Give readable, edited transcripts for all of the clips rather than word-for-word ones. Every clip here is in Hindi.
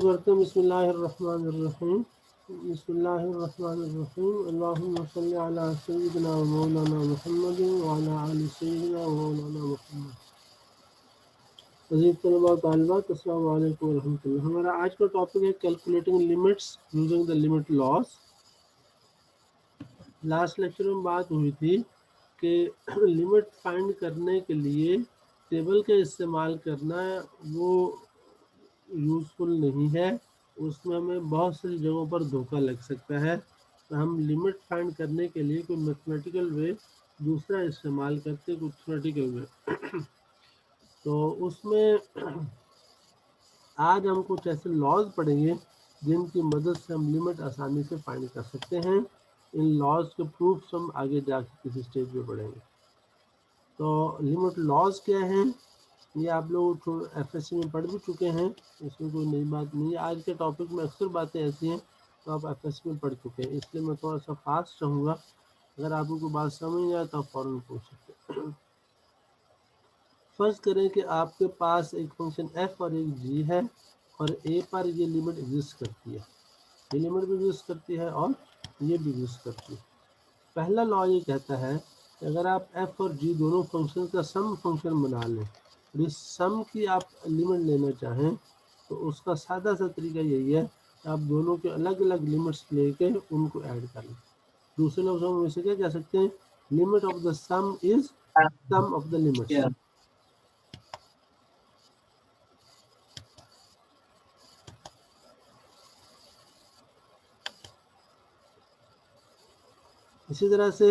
करते हैं। बिस्मिल्लाहिर्रहमानिर्रहीम। बिस्मिल्लाहिर्रहमानिर्रहीम। अल्लाहुम्मा सल्ली अला सय्यिदिना व मौलाना मुहम्मदिन व अला आलि सय्यिदिना व मौलाना मुहम्मद। अज़ीज़ तलबा तालिबात, अस्सलामु अलैकुम व रहमतुल्लाह। हमारा आज का टॉपिक है calculating limits using the limit loss. Last lecture में बात हुई थी कि लिमिट फाइंड करने के लिए टेबल का इस्तेमाल करना वो यूज़फुल नहीं है, उसमें हमें बहुत सी जगहों पर धोखा लग सकता है। तो हम लिमिट फाइंड करने के लिए कोई मैथमेटिकल वे दूसरा इस्तेमाल करते, कुछ थ्योरेटिकल वे। तो उसमें आज हम कुछ ऐसे लॉज पढ़ेंगे जिनकी मदद से हम लिमिट आसानी से फाइंड कर सकते हैं। इन लॉज के प्रूफ्स हम आगे जाके किसी स्टेज पे पढ़ेंगे। तो लिमिट लॉज क्या हैं, ये आप लोग एफएससी में पढ़ भी चुके हैं, इसमें कोई नई बात नहीं है। आज के टॉपिक में अक्सर बातें ऐसी हैं तो आप एफएससी में पढ़ चुके हैं, इसलिए मैं थोड़ा सा फास्ट रहूँगा। अगर आपको कोई बात समझ नहीं आए तो आप फ़ौरन पूछ सकते हैं। फर्ज करें कि आपके पास एक फंक्शन एफ और एक जी है और ए पर ये लिमिट एग्जिस्ट करती है, ये लिमिट भी एग्जिस्ट करती है और ये भी एग्जिस्ट करती है। पहला लॉ ये कहता है कि अगर आप एफ और जी दोनों फंक्शन का सम फंक्शन बना लें और इस सम की आप लिमिट लेना चाहें तो उसका सादा सा तरीका यही है कि आप दोनों के अलग अलग लिमिट्स लेके उनको ऐड कर लें। दूसरे लफ्ज़ों में इसे क्या कह सकते हैं, limit of the sum is sum of the limits. इसी तरह से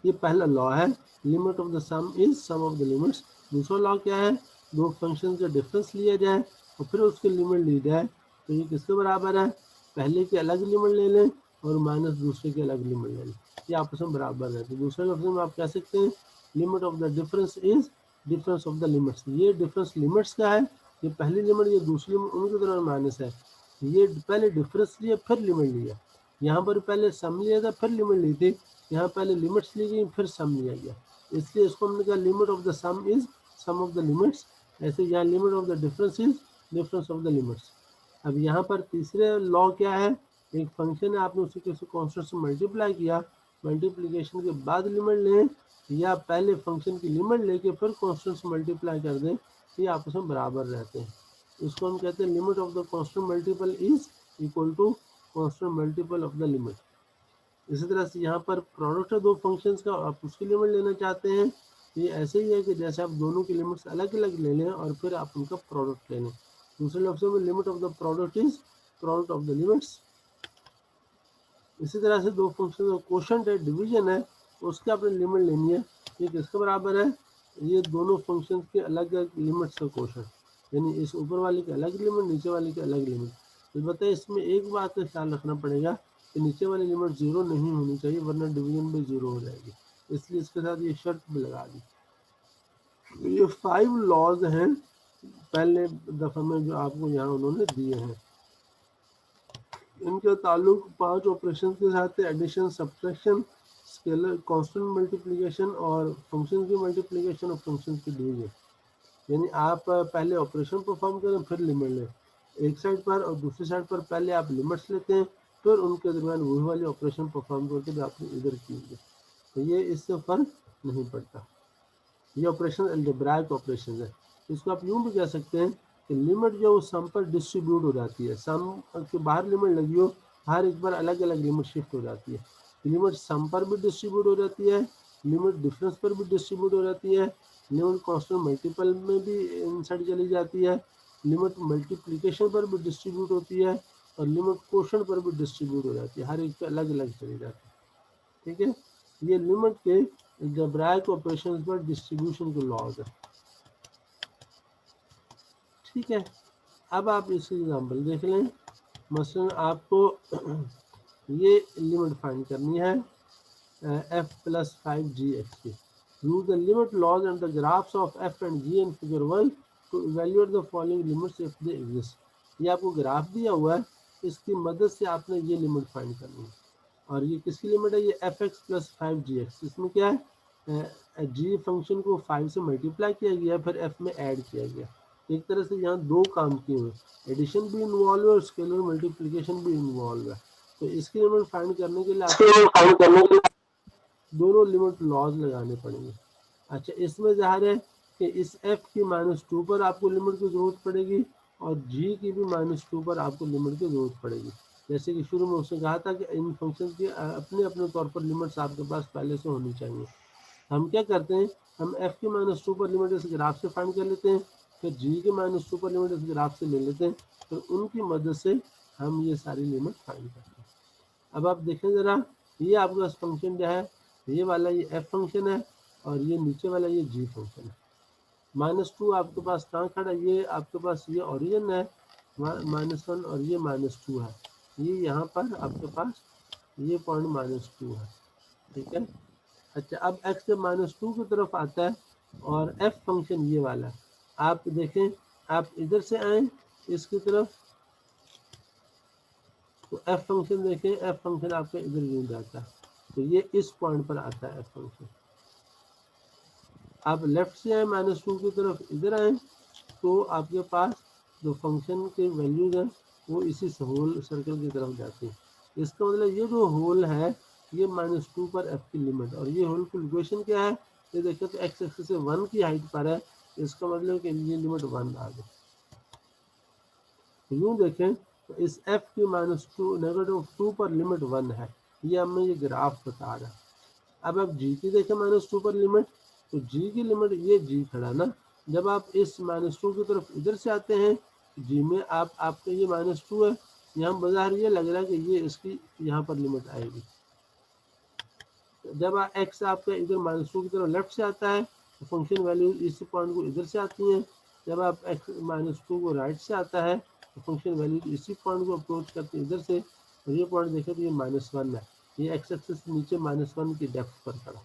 ये पहला लॉ है, limit of the sum is sum of the limits. दूसरा लॉ क्या है, दो फंक्शन का डिफरेंस लिया जाए और फिर उसकी लिमिट ली जाए तो ये किसके बराबर है, पहले की अलग लिमिट ले लें और माइनस दूसरे की अलग लिमिट ले लें, ये आपस में बराबर है। तो दूसरे लफ्ज़ों में आप कह सकते हैं limit of the difference is difference of the limits. ये डिफरेंस लिमिट्स का है, ये पहली लिमिट ये दूसरी लिमिट उनकी तरह माइनस है। ये पहले डिफरेंस लिया फिर लिमिट लिया, यहाँ पर पहले सम लिया था फिर लिमिट ली थी, यहाँ पहले लिमिट्स ली गई फिर सम लिया गया, इसलिए इसको हमने कहा limit of the sum is sum of the limits. ऐसे यहाँ limit of the difference is difference of the limits. अब यहाँ पर तीसरे लॉ क्या है, एक फंक्शन है आपने उसे किसी कांस्टेंट से मल्टीप्लाई किया, मल्टीप्लिकेशन के बाद लिमिट लें या पहले फंक्शन की लिमिट लेके फिर कांस्टेंट से मल्टीप्लाई कर दें, ये आपस में बराबर रहते हैं। इसको हम कहते हैं limit of the constant multiple is equal to constant multiple of the limit. इसी तरह से यहाँ पर प्रोडक्ट है दो फंक्शंस का, आप उसकी लिमिट लेना चाहते हैं, ये ऐसे ही है कि जैसे आप दोनों की लिमिट्स अलग अलग ले लें और फिर आप उनका प्रोडक्ट ले लें। दूसरे लफ्ज़ों में limit of the product is product of the limits. इसी तरह से दो फंक्शन का क्वोशंट है, डिवीजन है, उसकी आपने लिमिट लेनी है, ये किसके बराबर है, ये दोनों फंक्शन के अलग अलग लिमिट्स का क्वोशंट, यानी इस ऊपर वाले की अलग लिमिट नीचे वाले की अलग लिमिट। अलबत्ता इसमें एक बात का ख्याल रखना पड़ेगा कि नीचे वाली लिमिट जीरो नहीं होनी चाहिए वरना डिवीजन भी जीरो हो जाएगी, इसलिए इसके साथ ये शर्त भी लगा दी। ये 5 लॉज हैं पहले दफ़ा में जो आपको यहाँ उन्होंने दिए हैं, इनका ताल्लुक 5 ऑपरेशन के साथ है, addition, subtraction, scalar constant multiplication और फंक्शन की मल्टीप्लिकेशन और फंक्शन की डिवीजन। यानी आप पहले ऑपरेशन परफॉर्म करें फिर लिमिट लें एक साइड पर और दूसरी साइड पर पहले आप लिमिट्स लेते हैं फिर उनके दरमियान वही वाले ऑपरेशन परफॉर्म करके जो आपने इधर किए, तो ये इससे फ़र्क नहीं पड़ता। ये ऑपरेशन अलजेब्राइक ऑपरेशन है। इसको आप यूँ भी कह सकते हैं कि लिमिट जो उस सम पर डिस्ट्रीब्यूट हो जाती है, सम के बाहर लिमिट लगी हो हर एक बार अलग अलग लिमिट शिफ्ट हो जाती है। लिमिट सम पर भी डिस्ट्रीब्यूट हो जाती है, लिमिट डिफरेंस पर भी डिस्ट्रीब्यूट हो जाती है, लिमिट कांस्टेंट मल्टीपल में भी इनसाइड चली जाती है, लिमिट मल्टीप्लिकेशन पर भी डिस्ट्रीब्यूट होती है और लिमिट क्वोशंट पर भी डिस्ट्रीब्यूट हो जाती है, हर एक पे अलग अलग चली जाती है। ठीक है, ये लिमिट के अलजेब्राइक ऑपरेशंस पर डिस्ट्रीब्यूशन के लॉज है। ठीक है, अब आप इसकी एग्जांपल देख लें। मसलन आपको ये लिमिट फाइंड करनी है f + 5gx की। Use the limit laws and the graphs of f and g in figure 1 to evaluate the following limits if they exist. ये आपको ग्राफ दिया हुआ है, इसकी मदद से आपने ये लिमिट फाइंड करनी है। और ये किसकी लिमिट है, ये fx + 5gx। इसमें क्या है, g फंक्शन को 5 से मल्टीप्लाई किया गया फिर f में ऐड किया गया। एक तरह से यहाँ दो काम किए हुए, एडिशन भी इन्वॉल्व है और स्केलर मल्टीप्लिकेशन भी इन्वॉल्व है। तो इसकी लिमिट फाइंड करने के लिए आपको दोनों लिमिट लॉज लगाने पड़ेंगे। अच्छा, इसमें ज़ाहिर है कि इस f की -2 पर आपको लिमिट की ज़रूरत पड़ेगी और g की भी -2 पर आपको लिमिट की ज़रूरत पड़ेगी। जैसे कि शुरू में उसने कहा था कि इन फंक्शन की अपने अपने तौर पर लिमिट्स आपके पास पहले से होनी चाहिए। हम क्या करते हैं, हम f की -2 पर लिमिट इस ग्राफ से फाइंड कर लेते हैं, फिर g की -2 पर लिमिट इस ग्राफ से ले लेते हैं, फिर उनकी मदद से हम ये सारी लिमिट फाइंड करते हैं। अब आप देखें ज़रा, ये आपके पास फंक्शन क्या है, ये वाला ये f फंक्शन है और ये नीचे वाला ये g फंक्शन है। -2 आपके पास कहाँ खड़ा है, ये आपके पास ये ओरिजिन है -1 और ये -2 है, ये यहाँ पर आपके पास ये पॉइंट -2 है, ठीक है। अच्छा, अब x के -2 की तरफ आता है और f फंक्शन ये वाला है। आप देखें, आप इधर से आए इसकी तरफ तो f फंक्शन देखें, f फंक्शन आपका इधर यूं जाता है, तो ये इस पॉइंट पर आता है f फंक्शन। आप लेफ्ट से आए -2 की तरफ इधर आए तो आपके पास जो फंक्शन के वैल्यूज हैं वो इसी होल सर्कल की तरफ जाती है। इसका मतलब ये जो होल है ये -2 पर f की लिमिट, और ये होल की लोकेशन क्या है, ये देखिए तो x एक्सिस से 1 की हाइट पर है, इसका मतलब कि ये लिमिट 1 आ गई। यूँ देखें तो इस f की -2 पर लिमिट 1 है, ये हमें ये ग्राफ बता रहा है। अब आप g की देखें -2 पर लिमिट, तो g की लिमिट ये g खड़ा ना, जब आप इस -2 की तरफ इधर से आते हैं g में आपका ये -2 है, यहाँ बाजार ये लग रहा है कि ये इसकी यहाँ पर लिमिट आएगी। जब x आपका इधर -2 की तरफ लेफ्ट से आता है तो फंक्शन वैल्यू इस पॉइंट को इधर से आती हैं, जब आप x -2 को राइट से आता है तो फंक्शन वैल्यू इसी पॉइंट को अप्रोच करते हैं इधर से, और ये पॉइंट देखें तो ये -1 है, ये x एक्सिस नीचे -1 की डेप्थ पर खड़ा।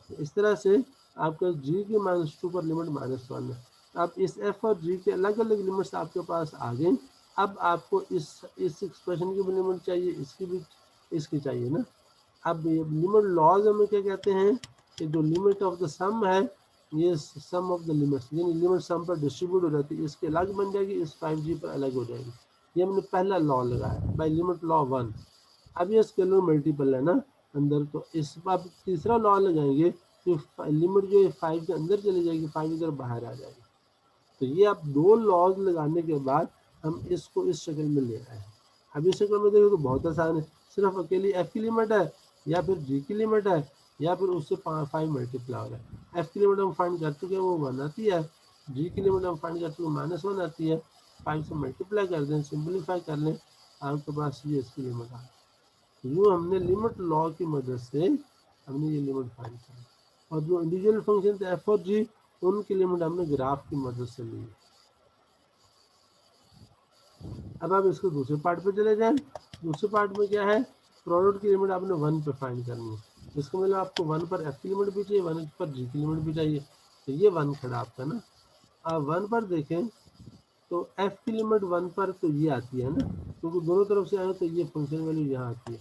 तो इस तरह से आपका g की -2 पर लिमिट -1 है। अब इस f और g के अलग अलग लिमिट्स आपके पास आ गई। अब आपको इस एक्सप्रेशन की भी लिमिट चाहिए, इसकी भी, इसकी चाहिए ना। अब ये लिमिट लॉज में क्या कहते हैं कि जो लिमिट ऑफ द सम है, ये सम ऑफ द लिमिट्स, यानी लिमिट सम पर डिस्ट्रीब्यूट हो जाती है, इसके अलग बन जाएगी, इस 5g पर अलग हो जाएगी। ये हमने पहला लॉ लगाया बाय लिमिट लॉ 1। अब ये स्केलर मल्टीपल है ना अंदर, तो इस बार तीसरा लॉ लगाएंगे तो लिमिट जो है 5 के अंदर चली जाएगी, 5 इधर बाहर आ जाएगी। तो ये आप दो लॉज लगाने के बाद हम इसको इस शक्ल में ले आए हैं। अब इस शक्ल में देखो तो बहुत आसान है, सिर्फ अकेली f की लिमिट है या फिर g की लिमिट है या फिर उससे 5 मल्टीप्लाई हो रहा है। f की लिमिट हम फाइंड कर चुके हैं, वो 1 आती है, g की लिमिट हम फाइंड कर चुके हैं, -1 आती है। 5 से मल्टीप्लाई कर दें, सिंपलीफाई कर लें, आपके पास ये इसकी लिमिट आ गई। यूँ हमने लिमिट लॉ की मदद से हमने ये लिमिट फाइंड की, और जो इंडिविजुअल फंक्शन थे f और g उनकी लिमिट हमने ग्राफ की मदद से ली। अब आप इसको दूसरे पार्ट पे चले जाएं। दूसरे पार्ट में क्या है, प्रोडक्ट की लिमिट आपने 1 पे फाइंड करनी है, इसका मतलब आपको 1 पर f की लिमिट भी चाहिए, 1 पर g की लिमिट भी चाहिए, तो ये 1 खड़ा आपका ना। आप 1 पर देखें तो f की लिमिट 1 पर तो ये आती है ना, क्योंकि दोनों तरफ से आए तो ये फंक्शन वैल्यू यहाँ आती है,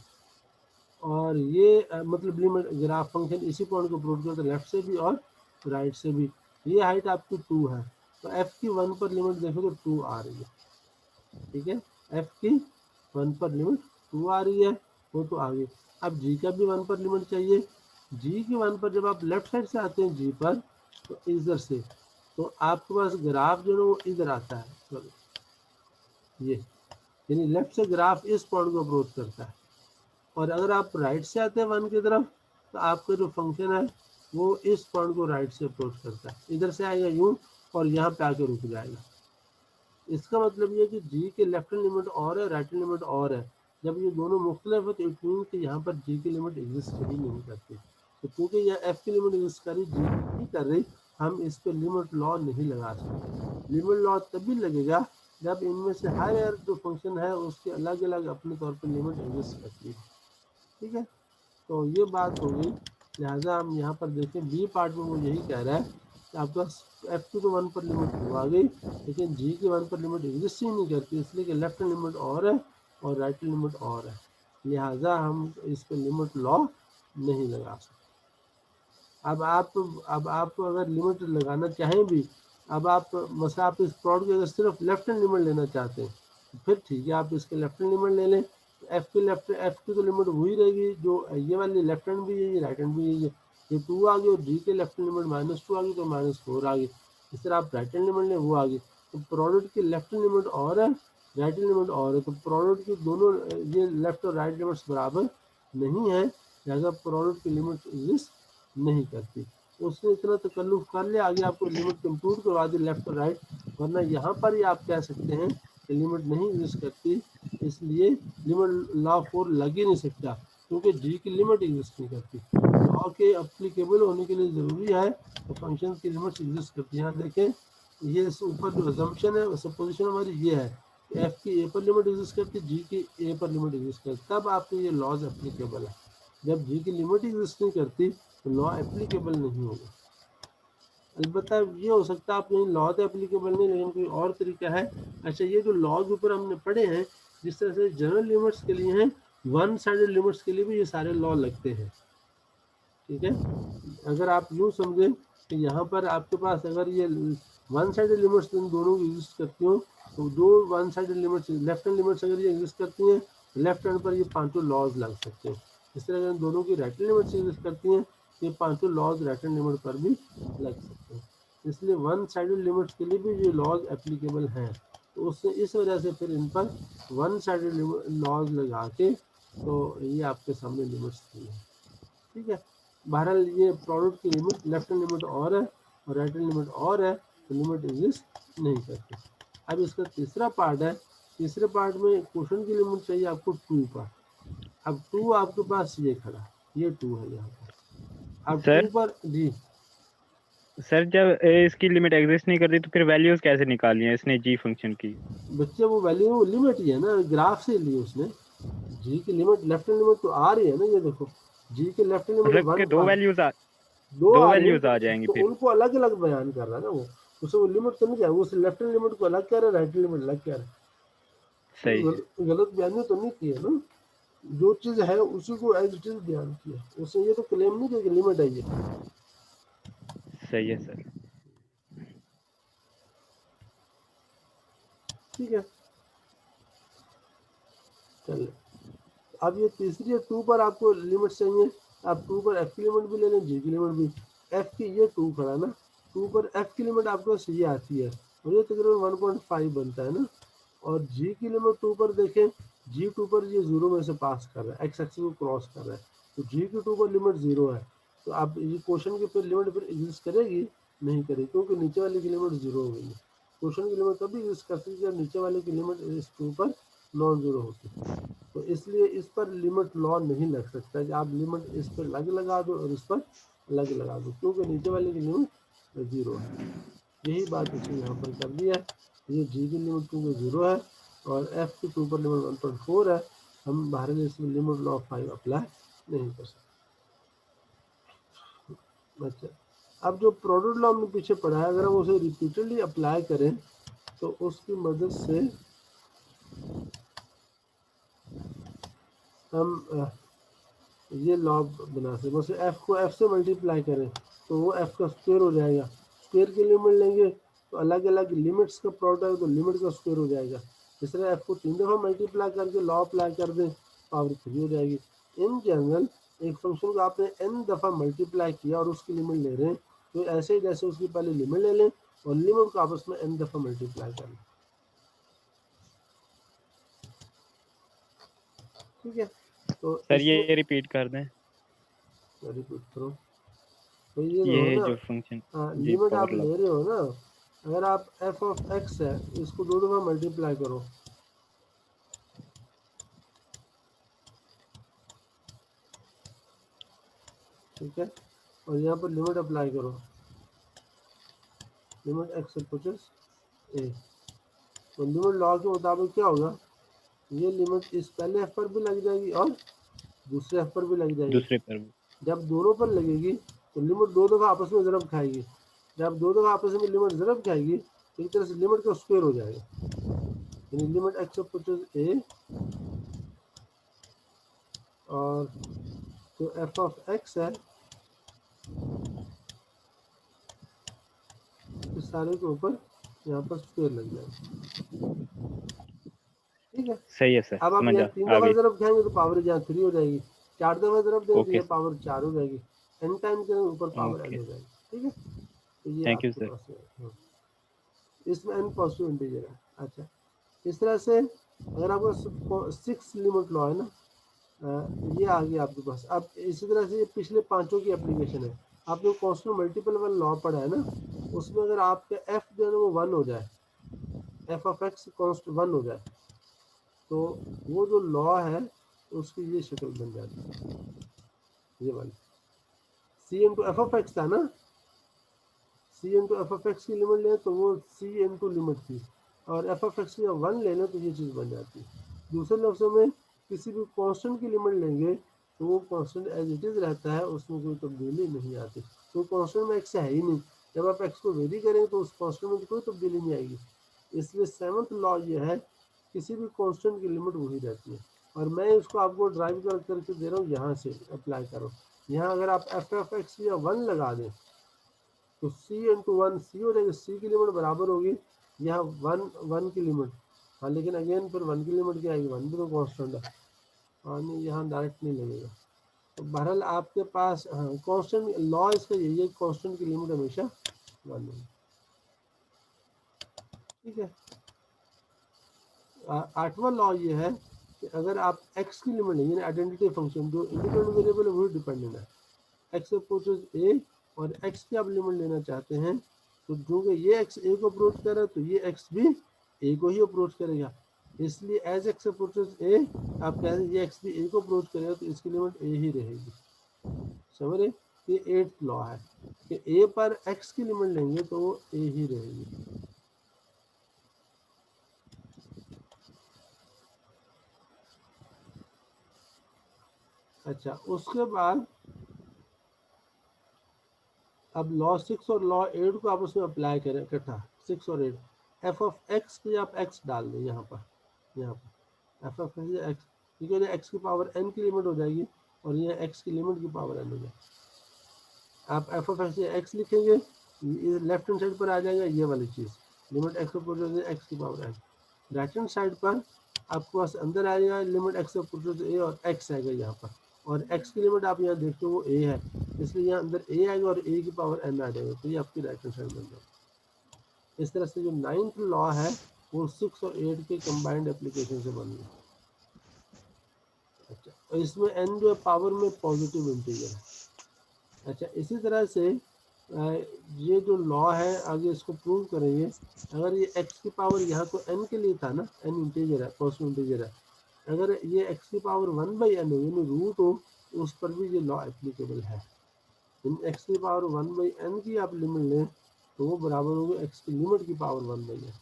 और ये मतलब लिमिट ग्राफ फंक्शन इसी पॉइंट को प्लॉट करते लेफ्ट से भी और राइट से भी। ये हाइट आपकी 2 है, तो f की 1 पर लिमिट देखो तो 2 आ रही है, ठीक है। f की 1 पर लिमिट 2 आ रही है, वो तो आ गई। अब g का भी 1 पर लिमिट चाहिए, g की 1 पर जब आप लेफ्ट साइड से आते हैं g पर, तो इधर से तो आपके पास ग्राफ जो है वो इधर आता है, ये यानी लेफ्ट से ग्राफ इस पॉइंट को अप्रोच करता है, और अगर आप राइट से आते हैं 1 की तरफ तो आपका जो फंक्शन है वो इस पॉइंट को राइट से अप्रोच करता है, इधर से आएगा यूँ और यहाँ पे आके रुक जाएगा। इसका मतलब ये कि g के लेफ्ट लिमिट और है, राइट लिमिट और है। जब ये दोनों मुख्तलिफ है तो इट मीन कि यहाँ पर g की लिमिट एग्जिस्ट ही नहीं करती। तो क्योंकि यह f की लिमिट एग्जिस्ट करी, g नहीं कर रही, हम इस पर लिमिट लॉ नहीं लगा सकते। लिमिट लॉ तभी लगेगा जब इनमें से हर जो फंक्शन है उसके अलग अलग अपने तौर पर लिमिट एग्जिस्ट करती है, ठीक है। तो ये बात हो गई, लिहाजा हम यहाँ पर देखें बी पार्ट में वो यही कह रहा है कि आपके पास एफ की तो 1 पर लिमिट हो आ गई, लेकिन जी की 1 पर लिमिट एग्जिस्ट ही नहीं करती, इसलिए कि लेफ्ट लिमिट और है और राइट लिमिट और है, लिहाजा हम इस पर लिमिट लॉ नहीं लगा सकते। अब आप अगर लिमिट लगाना चाहें भी अब आप मतलब आप इस प्रोडक्ट की अगर सिर्फ लेफ्ट हैंड लिमिट लेना चाहते हैं तो फिर ठीक है, आप इसके लेफ्ट हैंड लिमिट ले लें। एफ की तो लिमिट वही रहेगी जो ये वाली लेफ्ट हैंड भी है, ये राइट हैंड भी है। ये 2 आ गई और जी के लेफ्ट हैंड लिमिट -2 आ गई तो -4 आ गई। इस तरह आप राइट हैंड लिमिट लें वो आ गई। तो प्रोडक्ट की लेफ्ट हैंड लिमिट और है, राइट हैंड लिमिट और है, तो प्रोडक्ट की दोनों ये लेफ्ट और राइट लिमिट्स बराबर नहीं है, लिहाजा प्रोडक्ट की लिमिट एग्जिस्ट नहीं करती। उसने इतना तकल्लुफ़ कर लिया, आगे आपको लिमिट कंप्यूट करवा दी लेफ्ट और राइट, वरना यहाँ पर ही आप कह सकते हैं कि लिमिट नहीं एग्जिस्ट करती, इसलिए लिमिट लॉ 4 लग ही नहीं सकता क्योंकि जी की लिमिट एग्जिस्ट नहीं करती। लॉ के अप्लीकेबल होने के लिए ज़रूरी है तो फंक्शन की लिमिट्स एग्जिस्ट करती हैं। यहाँ देखें, ये इस ऊपर जो अजम्पशन है सपोजिशन हमारी ये है कि एफ की ए पर लिमिट एग्जिस्ट करती है, जी की ए पर लिमिट एग्जिस्ट करती, तब आपके ये लॉज एप्लीकेबल है। जब जी की लिमिट एग्जिस्ट नहीं करती तो लॉ एप्लीकेबल नहीं होगा। अलबत्ता ये हो सकता है आप कहीं लॉ तो एप्लीकेबल नहीं, लेकिन कोई और तरीका है। अच्छा, ये जो लॉज ऊपर हमने पढ़े हैं, जिस तरह से जनरल लिमिट्स के लिए हैं, वन साइडेड लिमिट्स के लिए भी ये सारे लॉ लगते हैं। ठीक है, अगर आप यूँ समझें कि यहाँ पर आपके पास अगर ये वन साइडेड लिमिट्स इन दोनों की एग्जिस्ट करती हो, तो दो one sided limits left hand limits अगर ये एग्जिस्ट करती हैं, लेफ्ट हैंड पर ये पांचों लॉज लग सकते हैं। इस तरह अगर दोनों की राइट हैंड लिमिट्स एग्जिस्ट करती हैं, तो ये पांचों लॉज राइट हैंड लिमिट पर भी लग सकते हैं। इसलिए वन साइडेड लिमिट्स के लिए भी ये लॉज एप्लीकेबल हैं। तो उससे इस वजह से फिर इन पर वन साइडेड लॉज लगा के तो ये आपके सामने लिमिट्स थी। ठीक है, बहरहाल ये प्रोडक्ट की लिमिट लेफ्ट हैंड लिमिट और है और राइट हैंड लिमिट और है, तो लिमिट एग्जिस्ट नहीं करती। अब इसका तीसरा पार्ट है, तीसरे पार्ट में क्वेश्चन की लिमिट चाहिए आपको 2 पर। अब 2 आपके पास ये खड़ा, ये 2 है यहाँ पर। अब 2 सर पर जी सर जब इसकी लिमिट एग्जिस्ट नहीं करती तो फिर वैल्यूज कैसे निकाली हैं इसने जी फंक्शन की? बच्चे वो वैल्यू लिमिट ही है ना, ग्राफ से ली उसने। जी की लिमिट लेफ्ट हैंड लिमिट तो आ रही है ना, ये देखो जी की लेफ्ट हैंड लिमिट मतलब कि 1 आ दो दो आ रही है वैल्यूज आ जाएंगी तो फिर। उनको अलग अलग बयान कर रहा है ना वो, उसे वो लिमिट तो नहीं कह रहा, वो लेफ्ट हैंड लिमिट को अलग कह रहा है, राइट हैंड लिमिट अलग कह रहा सही है। है। गलत बयानी तो नहीं की है ना, जो चीज है उसी को एज इट इज बयान किया, उसने ये तो क्लेम नहीं किया कि लिमिट है ये। सही है सर। ठीक है, चलिए अब ये तीसरी है, 2 पर आपको लिमिट चाहिए। आप 2 पर एफ की लिमिट भी ले लें, जी की लिमिट भी। एफ की ये 2 खड़ा ना, 2 पर एफ की लिमिट आपके पास ये आती है और ये तकरीबन 1.5 बनता है ना। और जी की लिमिट 2 पर देखें, जी 2 पर ये 0 में से पास कर रहा है, एक्स एक्सिस को क्रॉस कर रहा है, तो जी की 2 पर लिमिट 0 है। तो आप ये क्वेश्चन की फिर लिमिट फिर एग्जिस्ट करेगी नहीं करेगी, क्योंकि नीचे वाले की लिमिट 0 हो गई है। क्वेश्चन की लिमिट तभी एग्जिस्ट करती है जब नीचे वाले की लिमिट इस 2 पर नॉन जीरो होती है। तो इसलिए इस पर लिमिट लॉ नहीं लग सकता कि आप लिमिट इस पर अलग लगा दो और इस पर अलग लगा दो, क्योंकि नीचे वाले की लिमिट 0 है। यही बात इसने यहाँ पर कर दी है। ये जी की लिमिट 2 में 0 है और एफ की 2 पर लिमिट 1.4 है, हम बाहर इसमें लिमिट लॉ 5 अप्लाई नहीं कर सकते। अच्छा, अब जो प्रोडक्ट लॉ हमने पीछे पढ़ा है, अगर हम उसे रिपीटेडली अप्लाई करें तो उसकी मदद से हम ये लॉ बना सकते। जैसे एफ को एफ से मल्टीप्लाई करें तो वो एफ का स्क्वायर हो जाएगा, स्क्वायर की लिमिट लेंगे तो अलग अलग लिमिट्स का प्रोडक्ट है तो लिमिट का स्क्वायर हो जाएगा। इस तरह एफ को 3 दफ़ा मल्टीप्लाई करके लॉ अप्लाई कर दें, पावर 3 हो जाएगी। इन जनरल एक फंक्शन को आपने n दफ़ा मल्टीप्लाई किया और उसकी लिमिट ले रहे हैं, तो ऐसे ही जैसे उसकी पहले लिमिट ले लें और लिमिट को आपस में n दफ़ा मल्टीप्लाई कर लें। ठीक है, तो सर इसमें ये रिपीट कर दें, रिपीट करो। तो ये देखो ये ना, जो फंक्शन जी लिमिट आप पावर लॉ। ले रहे हो ना, अगर आप एफ ऑफ एक्स है इसको 2 दफ़ा मल्टीप्लाई करो, ठीक है, और यहाँ पर लिमिट अप्लाई करो, लिमिट एक्स अप्रोचेस ए, तो लिमिट लॉ के मुताबिक क्या होगा, ये लिमिट इस पहले एफ पर भी लग जाएगी और दूसरे एफ पर भी लग जाएगी। दूसरे पर भी। जब दोनों पर लगेगी तो लिमिट 2 दफ़ा आपस में ज़रब खाएगी, जब 2 दफ़ा आपस में लिमिट ज़रब खाएगी तो एक तरह से लिमिट का स्क्वायर हो जाएगा, यानी लिमिट एक्स अप्रोचेस ए और जो एफ ऑफ एक्स है इस सारे के ऊपर यहाँ पर स्क्वायर लग जाएगा, ठीक है। सही है सर, अब आप यहाँ समझा 3 दफा आगे। ज़रब खाएंगे तो पावर यहाँ 3 हो जाएगी, 4 दफा ज़रब देंगे तो ओके ये पावर 4 हो जाएगी, n टाइम के ऊपर पावर n ओके, हो जाएगी, ठीक है। तो ये थैंक यू आपके सर। पास है, हाँ। इसमें n पॉजिटिव इंटीजर है। अच्छा, इस तरह से अगर आपका 6 लिमिट लॉ है ना, ये आ गया आपके पास। अब इसी तरह से ये पिछले पांचों की एप्लीकेशन है। आपने कांस्टेंट मल्टीपल वाला लॉ पढ़ा है ना, उसमें अगर आपका f जो है ना वो 1 हो जाए, f ऑफ x कांस्टेंट 1 हो जाए, तो वो जो लॉ है उसकी ये शक्ल बन जाती है, ये वाली c into F of x था ना, c into F of x की लिमिट लें तो वो c इंटू लिमिट थी, और एफ ऑफ एक्स की 1 ले लें तो ये चीज़ बन जाती है। दूसरे लफ्ज़ों में किसी भी कांस्टेंट की लिमिट लेंगे तो वो कांस्टेंट एज इट इज़ रहता है, उसमें कोई तब्दीली नहीं आती। तो कांस्टेंट में एक्स है ही नहीं, जब आप एक्स को वेरी करें तो उस कांस्टेंट में कोई तब्दीली नहीं आएगी। इसलिए 7th लॉ ये है, किसी भी कांस्टेंट की लिमिट वही रहती है। और मैं इसको आपको ड्राइव करके दे रहा हूँ, यहाँ से अप्लाई करो। यहाँ अगर आप एफ एफ एक्स या 1 लगा दें तो c इंटू 1 सी हो जाएगी, c की लिमिट बराबर होगी यहाँ 1 की लिमिट। हाँ, लेकिन अगेन फिर 1 की लिमिट क्या आएगी, 1 भी तो कॉन्स्टेंट है, हाँ नहीं यहाँ डायरेक्ट नहीं लगेगा। तो बहरहाल आपके पास हाँ कांस्टेंट लॉ इसका यही है, कांस्टेंट की लिमिट हमेशा 1 होगी, ठीक है। 8वां लॉ ये है कि अगर आप x की लिमिट लेंगे, आइडेंटिटी फंक्शन जो इंडिपेंडेंट वेरिएबल है वही डिपेंडेंट है, x अप्रोचेस a और x की आप लिमिट लेना चाहते हैं, तो जो ये x a को अप्रोच कर रहा है तो ये x भी a को ही अप्रोच करेगा। इसलिए एज x अप्रोचेस a आप कह रहे हैं ये x भी a को अप्रोच करेगा तो इसकी लिमिट a ही रहेगी, समझ रहे। ये 8th लॉ है कि a पर x की लिमिट लेंगे तो वो a ही रहेगी। अच्छा, उसके बाद अब लॉ 6 और लॉ 8 को आप उसमें अप्लाई करें इकट्ठा, 6 और 8। एफ ऑफ एक्स पे आप एक्स डाल दें यहाँ पर एफ ऑफ एक्स, ठीक है, एक्स की पावर n की लिमिट हो जाएगी और ये एक्स की लिमिट की पावर n हो जाएगी। आप एफ ऑफ एक्स लिखेंगे, लेफ्ट हैंड साइड पर आ जाएगा ये वाली चीज़, लिमिट एक्स एक्स की power n। Right hand side पर आपके पास अंदर आएगा लिमिट एक्स ए और एक्स आएगा यहाँ पर, और एक्स की लिमिट आप यहाँ देखते हो वो ए है, इसलिए यहाँ अंदर ए आएगा और ए की पावर n आ जाएगा, तो ये आपकी राइट हैंड साइड बन जाएगी। इस तरह से जो 9th लॉ है वो 6 और 8 के कंबाइंड एप्लीकेशन से बन गया। अच्छा, और इसमें n जो है पावर में पॉजिटिव इंटीजर है। अच्छा, इसी तरह से ये जो लॉ है आगे इसको प्रूव करेंगे। अगर ये x की पावर यहाँ तो n के लिए था ना, n इंटीजर है, पॉजिटिव इंटीजर है, अगर ये x की पावर 1/n हो यानी रूट हो तो उस पर भी ये लॉ एप्लीकेबल है। इन x की पावर 1/n की आप लिमिट लें तो वो बराबर होगी x की लिमिट की पावर 1/n,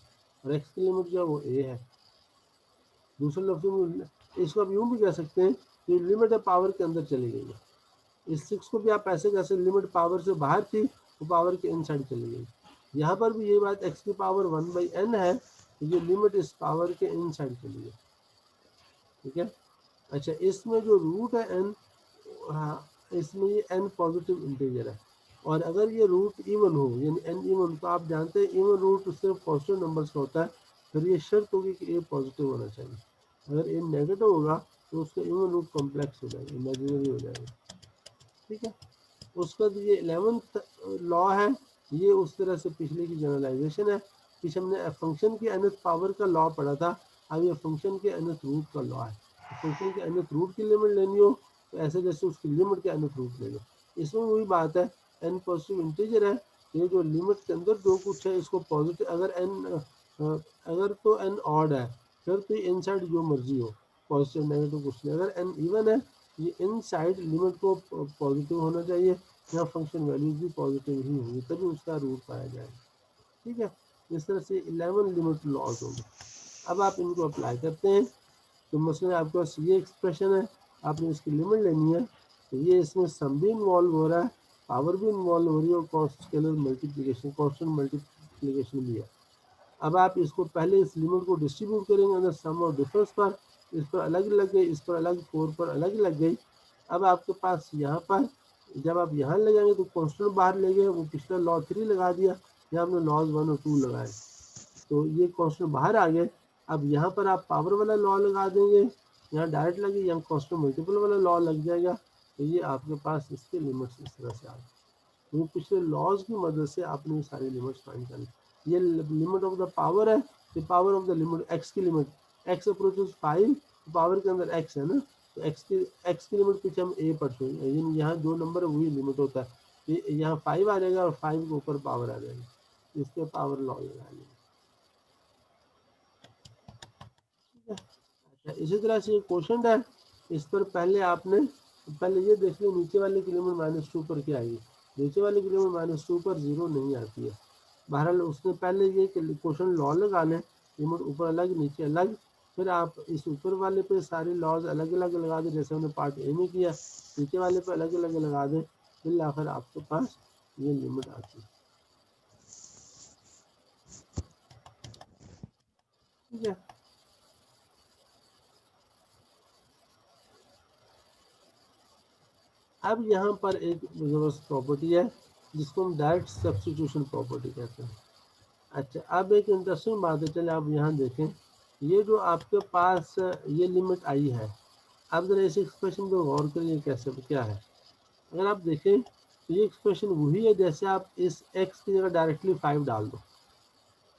और x की लिमिट जो है वो a है। दूसरे लफ्ज़ों में इसको आप यूँ भी कह सकते हैं कि लिमिट है पावर के अंदर चली गई है। इस 6 को भी आप ऐसे कैसे, लिमिट पावर से बाहर थी वो पावर के इनसाइड चली गई। यहाँ पर भी यही बात, x की पावर 1/n है तो ये लिमिट इस पावर के इनसाइड चली गई, ठीक है। अच्छा, इसमें जो रूट है n, हाँ इसमें ये n पॉजिटिव इंटीजर है, और अगर ये रूट इवन हो यानी n इवन, तो आप जानते हैं इवन रूट सिर्फ पॉजिटिव नंबर्स का होता है, फिर ये शर्त होगी कि a पॉजिटिव होना चाहिए। अगर a नेगेटिव होगा तो उसका इवन रूट कॉम्प्लेक्स हो जाएगा, इमेजिनरी हो जाएगा, ठीक है। उसका ये 11th लॉ है, ये उस तरह से पिछले की जनरलाइजेशन है। पीछे हमने फंक्शन की nth पावर का लॉ पढ़ा था, अब ये फंक्शन के nth रूट का लॉ है। फंक्शन के nth रूट की लिमिट लेनी हो तो ऐसे जैसे उसकी लिमिट के nth रूट ले लो। इसमें वही बात है, n पॉजिटिव इंटीजर है, ये जो लिमिट के अंदर जो कुछ है इसको पॉजिटिव, अगर तो n ऑड है फिर तो इनसाइड जो मर्जी हो, पॉजिटिव नेगेटिव कुछ नहीं। अगर n इवन है ये इनसाइड लिमिट को पॉजिटिव होना चाहिए, या फंक्शन वैल्यूज भी पॉजिटिव ही होंगी तभी उसका रूट पाया जाएगा, ठीक है। इस तरह से 11 लिमिट लॉज होंगे। अब आप इनको अप्लाई करते हैं तो मसलन आपके पास ये एक्सप्रेशन है, आपने इसकी लिमिट लेनी है, तो ये इसमें सम भी इन्वॉल्व हो रहा है, पावर भी इन्वॉल्व हो रही है, और स्केलर मल्टीप्लिकेशन, कॉन्स्टेंट मल्टीप्लिकेशन भी है। अब आप इसको पहले इस लिमिट को डिस्ट्रीब्यूट करेंगे अंदर सम और डिफरेंस पर, इस पर अलग लग गई, इस पर अलग, 4 पर अलग लग गई। अब आपके पास यहाँ पर जब आप यहाँ ले जाएंगे तो कॉन्स्टेंट बाहर ले गए, वो पिछला लॉ 3 लगा दिया, यहाँ आपने लॉज 1 और 2 लगाए, तो ये कांस्टेंट बाहर आ गए। अब यहाँ पर आप पावर वाला लॉ लगा देंगे, यहाँ डायरेक्ट लगे, यहाँ कांस्टेंट मल्टीपल वाला लॉ लग जाएगा, तो ये आपके पास इसके लिमिट्स इस तरह से आ गए। तो पिछले लॉज की मदद से आपने ये सारी लिमिट्स फाइंड कर ली। ये लिमिट ऑफ द पावर है, ये power of the limit x की लिमिट, एक्स अप्रोचेस 5, पावर के अंदर एक्स है ना, तो एक्स की लिमिट पीछे हम ए पर छोड़ेंगे, यहाँ जो नंबर है वही लिमिट होता है, ये यहाँ 5 आ जाएगा और 5 के ऊपर पावर आ जाएगी, इसके पावर लॉ लगा लेंगे। अच्छा, इसी तरह से क्वेश्चन है, इस पर पहले आपने ये देख लिया नीचे वाले की लिमिट -2 पर क्या आएगी, नीचे वाले की लिमिट -2 पर 0 नहीं आती है। बहरहाल उसने पहले ये क्वेश्चन लॉ लगा लें, लिमिट ऊपर अलग नीचे अलग, फिर आप इस ऊपर वाले पे सारे लॉज अलग अलग लगा दें, जैसे हमने पार्ट ए में किया, नीचे वाले पे अलग अलग लगा दें, फिर आखिर आपके पास ये लिमिट आती है। ठीक है, अब यहाँ पर एक जबरदस्त प्रॉपर्टी है जिसको हम डायरेक्ट सब्स्टिट्यूशन प्रॉपर्टी कहते हैं। अच्छा, अब एक इंटरेस्टिंग बात है, चले आप यहाँ देखें, ये जो आपके पास ये लिमिट आई है, आप जरा इस एक्सप्रेशन को गौर करिए कैसे क्या है। अगर आप देखें तो ये एक्सप्रेशन वही है जैसे आप इस x की जगह डायरेक्टली 5 डाल दो,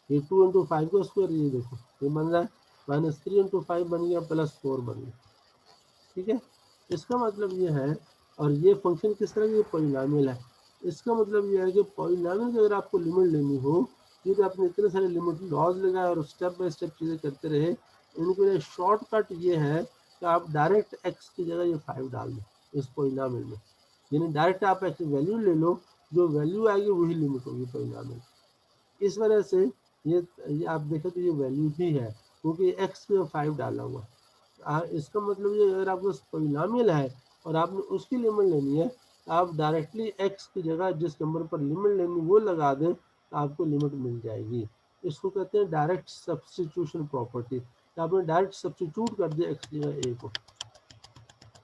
ये 2 इंटू 5 को स्क्वायर, ये देखो ये बन रहा है -3 इंटू 5 बन गया +4 बन गया। ठीक है, इसका मतलब ये है, और ये फंक्शन किस तरह की पॉलिनॉमियल है, इसका मतलब ये है कि पॉलिनॉमियल की अगर आपको लिमिट लेनी हो, ये तो आपने इतने सारे लिमिट लॉज लगाए और स्टेप बाय स्टेप चीज़ें करते रहे, इनके लिए शॉर्टकट ये है कि आप डायरेक्ट x की जगह ये 5 डाल दो इस पॉलिनॉमियल में, यानी डायरेक्ट आप x वैल्यू ले लो, जो वैल्यू आएगी वही लिमिट होगी पॉलिनॉमियल। इस वजह से ये आप देखें तो ये वैल्यू ही है, क्योंकि x में 5 डाला हुआ है। इसका मतलब ये अगर आपको पॉलिनॉमियल है और आपने उसकी लिमिट लेनी है, तो आप डायरेक्टली x की जगह जिस नंबर पर लिमिट लेनी वो लगा दें, तो आपको लिमिट मिल जाएगी। इसको कहते हैं डायरेक्ट सब्स्टिट्यूशन प्रॉपर्टी, तो आपने डायरेक्ट सब्स्टिट्यूट कर दिया x की जगह a को।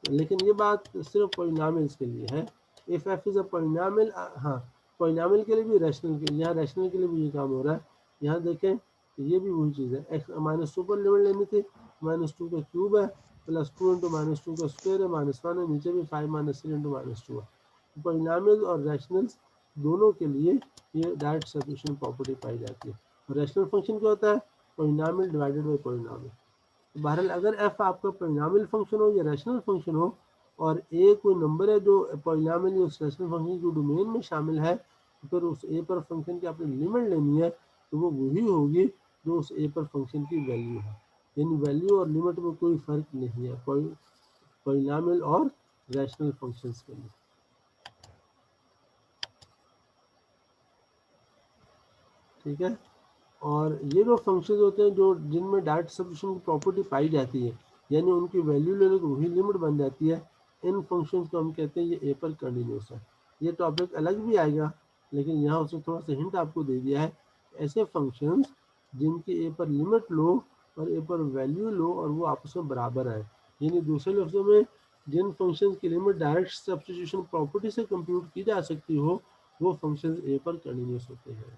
लेकिन ये बात सिर्फ पॉलिनॉमियल्स के लिए है, if F is a polynomial, हाँ पॉलिनॉमियल के लिए भी, रैशनल के लिए, यहाँ रैशनल के लिए भी ये काम हो रहा है। यहाँ देखें तो ये भी वही चीज़ है, एक्स -2 पर लिमिट लेनी थी, -2 का क्यूब है, +2 इंटू -2 का स्क्वायर है, -1 है, नीचे भी 5 -3 इंटू -2 है। पॉलिनॉमियल और रैशनल्स दोनों के लिए ये डायरेक्ट सब्स्टिट्यूशन प्रॉपर्टी पाई जाती है। और रैशनल फंक्शन क्या होता है, पॉलिनॉमियल डिवाइडेड बाई पॉलिनॉमियल। बहरहाल अगर एफ आपका पॉलिनॉमियल फंक्शन हो या रैशनल फंक्शन हो, और ए कोई नंबर है जो पॉलिनॉमियल या उस रैशनल फंक्शन के डोमेन में शामिल है, तो फिर उस ए पर फंक्शन की आपने लिमिट लेनी है, तो वो वही होगी जो उस ए पर फंक्शन की वैल्यू है, यानी वैल्यू और लिमिट में कोई फर्क नहीं है पॉलिनॉमियल और रैशनल फंक्शंस के लिए। ठीक है, और ये जो फंक्शंस होते हैं जो जिनमें डायरेक्ट सब्स्टिट्यूशन की प्रॉपर्टी पाई जाती है, यानी उनकी वैल्यू ले लो तो वही लिमिट बन जाती है, इन फंक्शंस को हम कहते हैं ये ए पर कंटिन्यूस है। ये टॉपिक अलग भी आएगा, लेकिन यहाँ उसने थोड़ा सा हिंट आपको दे दिया है, ऐसे फंक्शंस जिनकी ए पर लिमिट लो और ए पर वैल्यू लो और वो आपस में बराबर है, यानी दूसरे लफ्ज़ों में जिन फंक्शन की लिमिट डायरेक्ट सब्स्टिट्यूशन प्रॉपर्टी से कंप्यूट की जा सकती हो, वो फंक्शन ए पर कंटिन्यूस होते हैं।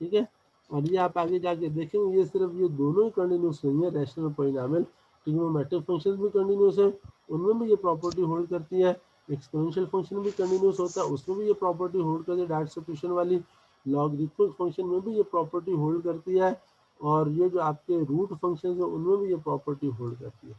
ठीक है, और ये आप आगे जाके देखेंगे ये सिर्फ ये दोनों ही कंटिन्यूस नहीं है, रैशनल और पॉलिनॉमियल, ट्रिग्नोमेट्रिक फंक्शंस भी कंटिन्यूस है, उनमें भी ये प्रॉपर्टी होल्ड करती है, एक्सपोनेंशियल फंक्शन भी कंटिन्यूस होता है, उसमें भी ये प्रॉपर्टी होल्ड करती है डायरेक्ट सब्स्टिट्यूशन वाली, लॉगरिथमिक फंक्शन में भी ये प्रॉपर्टी होल्ड करती है, और ये जो आपके रूट फंक्शन है उनमें भी ये प्रॉपर्टी होल्ड करती है।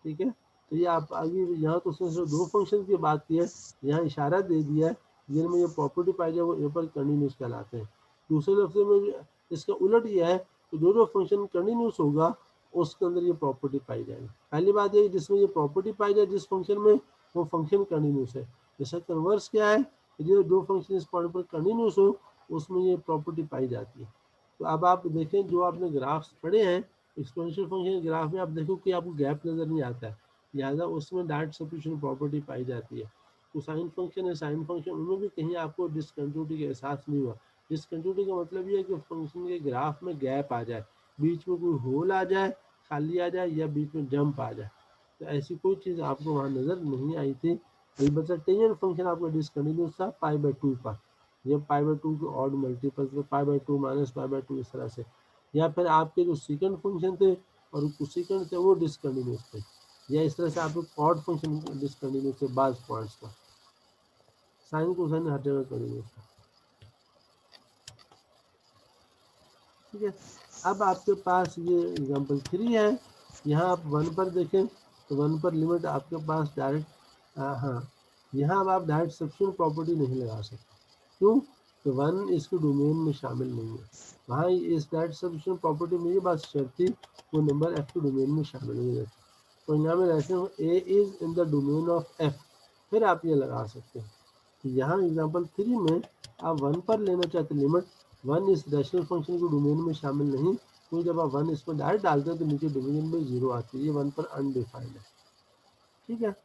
ठीक है, तो ये आप आगे यहाँ तो उसने सिर्फ दो फंक्शन की बात की है, यहाँ इशारा दे दिया है जिनमें ये प्रॉपर्टी पाई जाए वो ए पर कंटिन्यूस कहलाते हैं। दूसरे लफ्ज़ों में इसका उलट ये है कि जो जो फंक्शन कंटिन्यूस होगा उसके अंदर ये प्रॉपर्टी पाई जाएगी। पहली बात ये जिसमें ये प्रॉपर्टी पाई जाए जिस फंक्शन में, वो फंक्शन कंटिन्यूस है। जैसा कन्वर्स क्या है, जो जो फंक्शन इस पॉइंट पर कंटिन्यूस हो उसमें ये प्रॉपर्टी पाई जाती है। तो अब आप देखें जो आपने ग्राफ्स पढ़े हैं एक्सपोनेंशियल फंक्शन के ग्राफ में, आप देखो कि आपको गैप नज़र नहीं आता है, लिहाजा उसमें डायरेक्ट सब्स्टिट्यूशन प्रॉपर्टी पाई जाती है। तो साइन फंक्शन है, साइन फंक्शन उनमें भी कहीं आपको डिसकंटिन्यूटी का एहसास नहीं हुआ। डिसकंटिन्यूटी का मतलब ये है कि फंक्शन के ग्राफ में गैप आ जाए, बीच में कोई होल आ जाए, खाली आ जाए, या बीच में जंप आ जाए, तो ऐसी कोई चीज़ आपको वहाँ नज़र नहीं आई थी। अलबत्ता टेंजेंट फंक्शन आपका डिसकंटिन्यूस था π/2 पर, ये π/2 के ऑड मल्टीपल्स में π/2 माइनस π/2 इस तरह से, या फिर आपके जो सेकंड फंक्शन थे और कोसेकेंड थे वो डिसकंटिन्यूस थे, या इस तरह से आप एक ऑड फंक्शन डिसकंटिन्यूस थे बाज पॉइंट्स पर, साइन कोसाइन हर जगह कंटिन्यूस था। ठीक है, अब आपके पास ये एग्जांपल 3 है। यहाँ आप 1 पर देखें तो 1 पर लिमिट आपके पास डायरेक्ट हाँ, यहाँ अब आप डायरेक्ट सब्स्टिट्यूशन प्रॉपर्टी नहीं लगा सकते। क्यों? तो 1 इसके डोमेन में शामिल नहीं है। वहाँ इस डायरेक्ट सब्स्टिट्यूशन प्रॉपर्टी में ये बात शर्त थी वो नंबर f के डोमेन में शामिल नहीं रहती। तो यहाँ में रहते हैं a is in the domain of f, फिर आप ये लगा सकते हैं। यहाँ एग्जांपल 3 में आप 1 पर लेना चाहते लिमिट 1 इस रैशनल फंक्शन के डोमेन में शामिल नहीं, क्योंकि जब आप 1 इसमें डायरेक्ट डालते हैं तो नीचे डिवीजन में 0 आती है, ये 1 पर अनडिफाइंड है। ठीक है,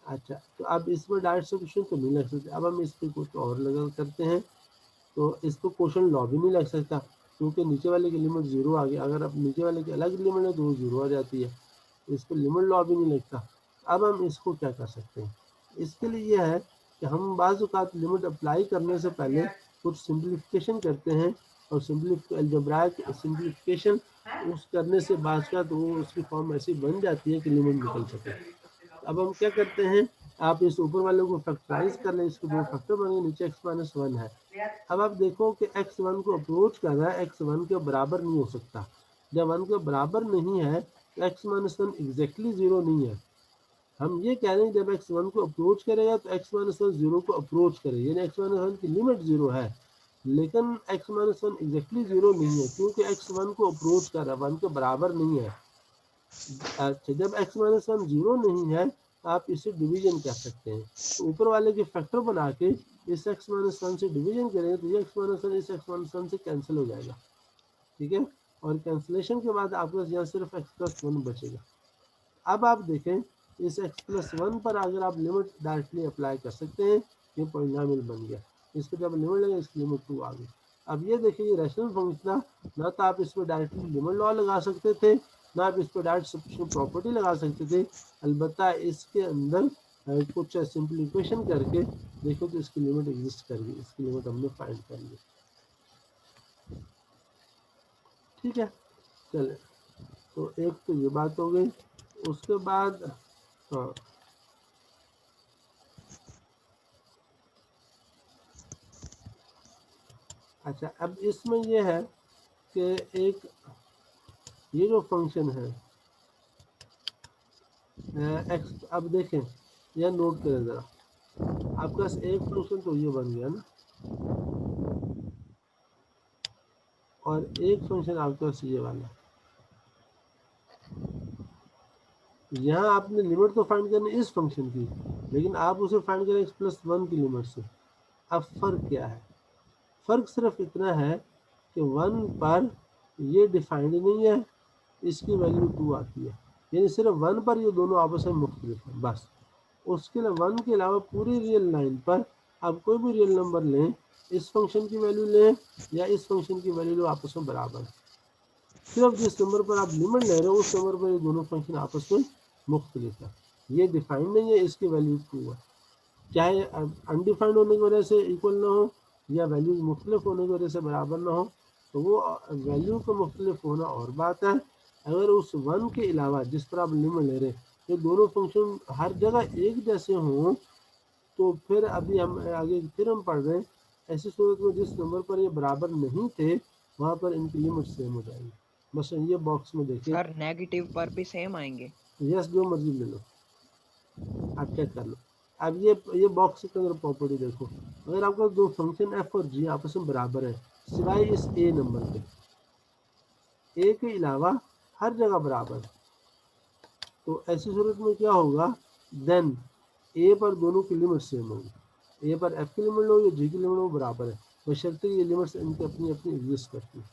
अच्छा तो अब इसमें डायरेक्ट सब्स्टिट्यूशन तो नहीं लग सकते। अब हम इस पर कुछ और लगा करते हैं, तो इसको क्वेश्चन लॉ भी नहीं लग सकता, क्योंकि नीचे वाले की लिमिट 0 आ गई। अगर अब नीचे वाले की अलग लिमिट है तो वो 0 आ जाती है, इस पर लिमिट लॉ भी नहीं लगता। अब हम इसको क्या कर सकते हैं, इसके लिए यह है कि हम बाज़ औक़ात लिमिट अप्लाई करने से पहले कुछ सिंप्लीफिकेशन करते हैं, और अलजेब्राइक सिंप्लीफिकेशन उस करने से बाज़ औक़ात वो उसकी फॉर्म ऐसी बन जाती है कि लिमिट निकल सके। अब हम क्या करते हैं, आप इस ऊपर वाले को फैक्टराइज कर लें, इसको 2 फैक्टर बन गए, नीचे x-1 है। अब आप देखो कि x1 को अप्रोच कर रहा है, x1 के बराबर नहीं हो सकता। जब 1 के बराबर नहीं है तो x-1 एग्जैक्टली 0 नहीं है। हम ये कह रहे हैं जब x1 को अप्रोच करेगा तो x-1 0 को अप्रोच करेगा, यानी x-1 की लिमिट 0 है, लेकिन x-1 एग्जैक्टली 0 नहीं है, क्योंकि x1 को अप्रोच कर रहा है, 1 के बराबर नहीं है। अच्छा, जब x-1 0 नहीं है तो आप इसे डिवीजन कह सकते हैं। तो ऊपर वाले के फैक्टर बना के इस x-1 से डिवीजन करेंगे तो ये x-1 इस x-1 से कैंसिल हो जाएगा। ठीक है, और कैंसिलेशन के बाद आपके पास यहाँ सिर्फ x+1 बचेगा। अब आप देखें इस x+1 पर अगर आप लिमिट डायरेक्टली अप्लाई कर सकते हैं, ये पॉलिनोमियल बन गया। इसको जब लिमिट लगे इसकी लिमिट 2 आ गई। अब ये देखिए ये रैशनल फंक्शन था, ना तो आप इस पर डायरेक्टली लिमिट लॉ लगा सकते थे, ना आप इस पर डायरेक्ट सब्स्टिट्यूशन प्रॉपर्टी लगा सकते थे। अलबत्ता इसके अंदर कुछ सिंप्लीफिकेशन करके देखो तो इसकी लिमिट एग्जिस्ट कर गई, इसकी लिमिट हमने फाइंड कर ली। ठीक है, चले तो एक तो ये बात हो गई। उसके बाद हाँ, अच्छा अब इसमें ये है कि एक ये जो फंक्शन है एक्स, अब देखें यह नोट करें ज़रा, आपके पास एक फंक्शन तो ये बन गया ना, और एक फंक्शन आपके पास ये वाला। यहाँ आपने लिमिट तो फाइंड करनी इस फंक्शन की, लेकिन आप उसे फाइंड करें x+1 की लिमिट से। अब फ़र्क क्या है, फ़र्क सिर्फ इतना है कि 1 पर ये डिफाइंड नहीं है, इसकी वैल्यू 2 आती है, यानी सिर्फ 1 पर ये दोनों आपस में मुख्तलिफ हैं बस। उसके अलावा 1 के अलावा पूरी रियल लाइन पर आप कोई भी रियल नंबर लें, इस फंक्शन की वैल्यू लें या इस फंक्शन की वैल्यू लो, आपस में बराबर है। सिर्फ जिस नंबर पर आप लिमिट ले रहे हो उस नंबर पर ये दोनों फंक्शन आपस में मुख्तलिफ है। ये डिफाइंड नहीं है, इसकी वैल्यू 2 है। चाहे अनडिफाइंड होने की वजह से इक्वल ना हो या वैल्यूज मुख्तलिफ होने की वजह से बराबर ना हो, तो वो वैल्यू का मुख्तलिफ होना और बात है। अगर उस 1 के अलावा जिस पर आप लिमिट ले रहे हैं ये दोनों फंक्शन हर जगह एक जैसे हों, तो फिर अभी हम आगे फिर हम पढ़ रहे हैं, ऐसी सूरत में जिस नंबर पर ये बराबर नहीं थे वहाँ पर इनकी लिमिट सेम हो जाएगी। मसलन ये बॉक्स में देखिए, सर नेगेटिव पर भी सेम आएंगे। यस जो मर्जी ले लो, आप चेक कर लो। अब ये बॉक्स के अंदर प्रॉपर्टी देखो, अगर आपका दो फंक्शन एफ और जी आपस में बराबर है सिवाय इस ए नंबर के, ए के अलावा हर जगह बराबर है, तो ऐसी सूरत में क्या होगा, देन ए पर दोनों की लिमिट सेम होगी। ए पर एफ की लिमिट लो या जी की लिमिट लो बराबर है, बशर्ते ये लिमिट्स इनकी अपनी अपनी एग्जिस्ट करती है।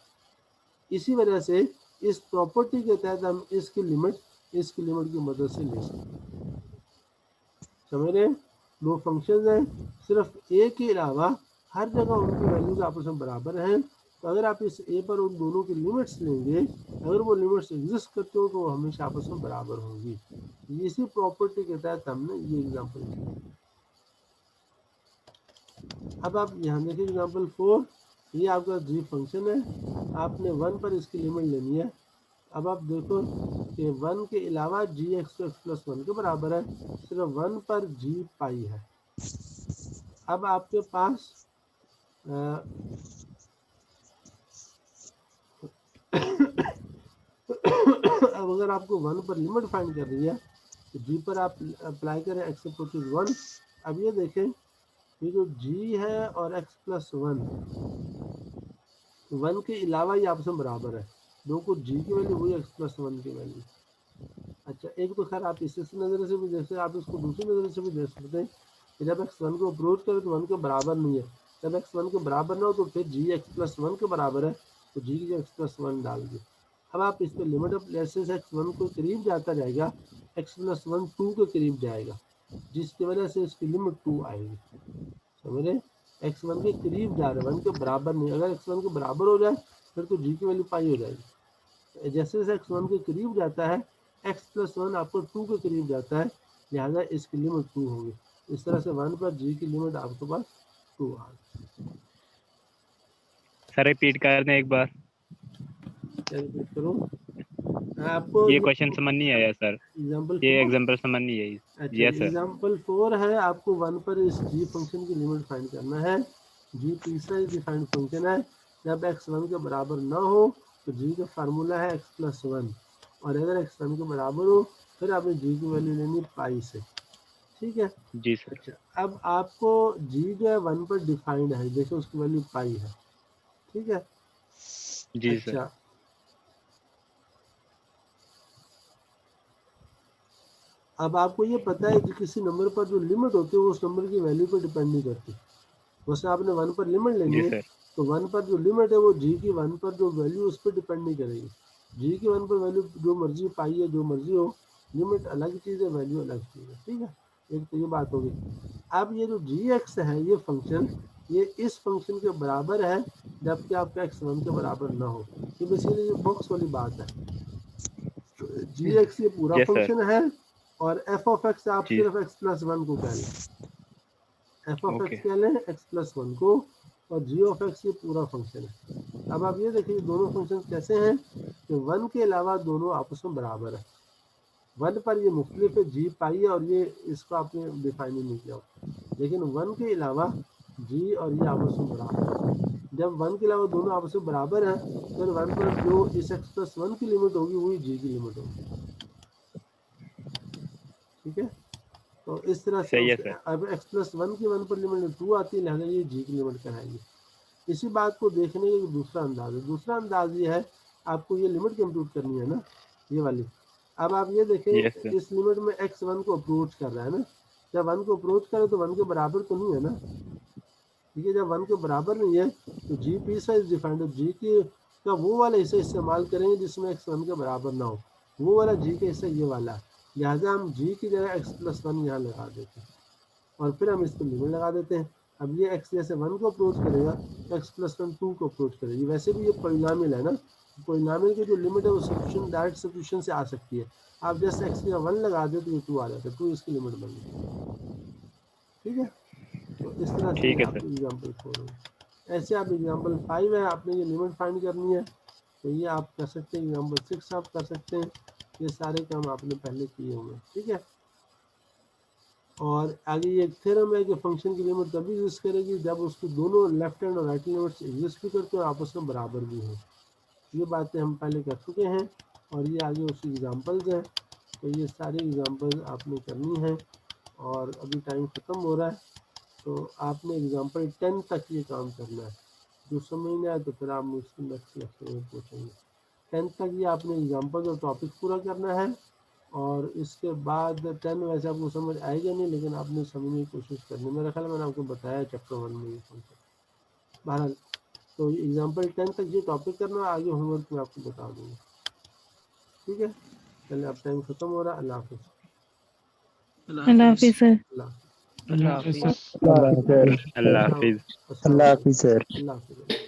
इसी वजह से इस प्रॉपर्टी के तहत हम इसकी लिमिट की मदद से ले सकते हैं। समझ रहे हैं, दो फंक्शंस हैं, सिर्फ ए के अलावा हर जगह उनकी वैल्यूज आपस में बराबर हैं। तो अगर आप इस ए पर उन दोनों की लिमिट्स लेंगे, अगर वो लिमिट्स एग्जिस्ट करते हो तो वो हमेशा आपस में बराबर होंगी। इसी प्रॉपर्टी के तहत हमने ये एग्जांपल किया। अब आप यहाँ देखिए एग्जाम्पल 4, ये आपका g फंक्शन है, आपने 1 पर इसकी लिमिट लेनी है। अब आप देखो कि 1 के अलावा जी एक्स तो एक्स प्लस 1 के बराबर है, सिर्फ 1 पर जी पाई है। अब आपके पास अब अगर आपको 1 पर लिमिट फाइंड कर रही है तो जी पर आप अप्लाई करें एक्स अप्रोचेस 1। अब ये देखें ये जो जी है और एक्स प्लस 1 के अलावा ये आपस में बराबर है, दो को जी की वैल्यू वही एक्स प्लस 1 की वैल्यू। अच्छा, एक तो खैर आप इस नज़र से भी देख सकते हैं, आप इसको दूसरी नज़र से भी देख सकते हैं कि जब एक्स 1 को अप्रोच करे तो 1 के बराबर नहीं है, जब एक्स 1 के बराबर ना हो तो फिर जी एक्स प्लस 1 के बराबर है, तो जी की जगह एक्स प्लस 1 डाल दिए। अब आप इस पर लिमिट ऑफ जैसे एक्स 1 को करीब जाता जाएगा, एक्स प्लस 1 2 के करीब जाएगा, जिसकी वजह से इसकी लिमिट 2 आएगी। समझ रहे, एक्स 1 के करीब जा रहे हैं, 1 के बराबर नहीं। अगर एक्स 1 के बराबर हो जाए फिर तो जी की वैल्यू पाई हो जाएगी। जैसे जैसे एक्स 1 के करीब जाता है, एक्स प्लस 1 आपको 2 के करीब जाता है, लिहाजा इसकी लिमिट 2 होगी। इस तरह से 1 पर जी की लिमिट आपके पास 2 आ गई। सर रिपीट कर दें एक बार, क्या रिपीट करूँ आपको? ये क्वेश्चन समझ नहीं आया सर, एग्जाम्पल ये 4। एग्जांपल समझ नहीं आई। अच्छा, यस सर। एग्जाम्पल 4 है, आपको 1 पर इस जी फंक्शन की लिमिट फाइंड करना है। जी तीसरा डिफाइंड फंक्शन है, जब एक्स 1 के बराबर ना हो तो जी का फार्मूला है एक्स प्लस 1, और अगर एक्स 1 के बराबर हो फिर आपने जी की वैल्यू लेनी पाई से। ठीक है जी सर। अच्छा, अब आपको जी जो है 1 पर डिफाइंड है, देखो उसकी वैल्यू पाई है। ठीक है जी सर। अच्छा, अब आपको ये पता है कि किसी नंबर पर जो लिमिट होती है वो उस नंबर की वैल्यू पर डिपेंड नहीं करती। वैसे आपने 1 पर लिमिट लेनी जी है सर। तो 1 पर जो लिमिट है वो जी की 1 पर जो वैल्यू उस पर डिपेंड नहीं करेगी। जी की 1 पर वैल्यू जो मर्जी पाई है, जो मर्जी हो, लिमिट अलग चीज़ है, वैल्यू अलग चीज़ है। ठीक है, एक तो ये बात होगी। अब ये जो जी एक्स है, ये फंक्शन ये इस फंक्शन के बराबर है जबकि आपका एक्स 1 के बराबर ना हो। ये बेसिकली ये बॉक्स वाली बात है। जी एक्स ये पूरा यस सर। फंक्शन है और एफ ऑफ एक्स आप जी सिर्फ एक्स प्लस 1 को कह लें, एफ ऑफ ओके। एक्स कह लें एक्स प्लस 1 को, और जी ऑफ एक्स ये पूरा फंक्शन है। अब आप ये देखिए दोनों फंक्शन कैसे हैं कि 1 के अलावा दोनों आपस में बराबर है। 1 पर ये मुख्तलिफ है, जी पाई है और ये इसको आपने डिफाइन ही नहीं किया, लेकिन 1 के अलावा जी और ये आपस में बराबर है। जब 1 के अलावा दोनों आपस में बराबर है फिर 1 पर जो इस एक्स प्लस 1 की लिमिट होगी वही जी की लिमिट होगी। ठीक है, तो इस तरह से सही है उस सर। अब एक्स प्लस 1 की 1 पर लिमिट 2 आती है, लिहाजा ये जी की लिमिट कराएंगे। इसी बात को देखने का दूसरा अंदाज है। दूसरा अंदाज ये है, आपको ये लिमिट कंप्यूट करनी है ना, ये वाली। अब आप ये देखें यस सर। इस लिमिट में एक्स 1 को अप्रोच कर रहा है ना, जब 1 को अप्रोच करे तो 1 के बराबर तो नहीं है ना। ठीक है, जब 1 के बराबर नहीं है तो जी पीस वाइज डिफाइंड, जी की का वो वाला हिस्सा इस्तेमाल करेंगे जिसमें एक्स 1 के बराबर ना हो, वो वाला जी का हिस्सा ये वाला है। लिहाजा हम जी की जगह एक्स प्लस 1 यहाँ लगा देते हैं और फिर हम इसको लिमिट लगा देते हैं। अब ये एक्स जैसे 1 को अप्रोच करेगा तो एक्स प्लस 1 2 को अप्रोच करेगी। वैसे भी ये पॉलिनॉमियल है ना, पॉलिनॉमियल की जो लिमिट है वो सब्स्टिट्यूशन, डायरेक्ट सब्स्टिट्यूशन से आ सकती है। आप जैसे एक्स की 1 लगा दे तो ये 2 आ जाता है, 2 इसकी लिमिट बन गई। ठीक है, तो इस तरह से ठीक ये है आपको सर। एग्जाम्पल 4 होगा। ऐसे आप एग्जाम्पल 5 है, आपने ये लिमिट फाइंड करनी है तो ये आप कर सकते हैं। एग्जाम्पल 6 आप कर सकते हैं, ये सारे काम आपने पहले किए होंगे। ठीक है, और आगे ये थ्योरम है कि फंक्शन की लिमिट तभी एग्जिस्ट करेगी जब उसकी दोनों लेफ्ट हैंड और राइट लिमिट्स एग्जिस्ट भी करते हैं और आपस में बराबर भी हों। ये बातें हम पहले कर चुके हैं और ये आगे उसकी एग्जांपल्स हैं, तो ये सारी एग्जांपल्स आपने करनी है। और अभी टाइम ख़त्म हो रहा है तो आपने एग्जांपल 10 तक ये काम करना है। जो समझ नहीं आए तो फिर आप मुझसे नेक्स्ट लेक्चर में पूछेंगे। 10 तक ये आपने एग्जांपल्स और टॉपिक पूरा करना है, और इसके बाद 10 वैसे आपको समझ आएगा नहीं, लेकिन आपने समझने की कोशिश करनी। मेरा ख्याल मैंने आपको बताया चैप्टर 1 में ये कॉन्सेप्ट। बहरहाल तो एग्जाम्पल 10 तक ये टॉपिक करना, आगे होमवर्क में आपको बता दूँगा। ठीक है, चलिए अब टाइम ख़त्म हो रहा है। अल्लाह हाफिज़। अल्लाह हाफिज़ सर। अल्लाह अल्लाह हाफिज। अल्लाह हाफिज। अल्लाह हाफिज़।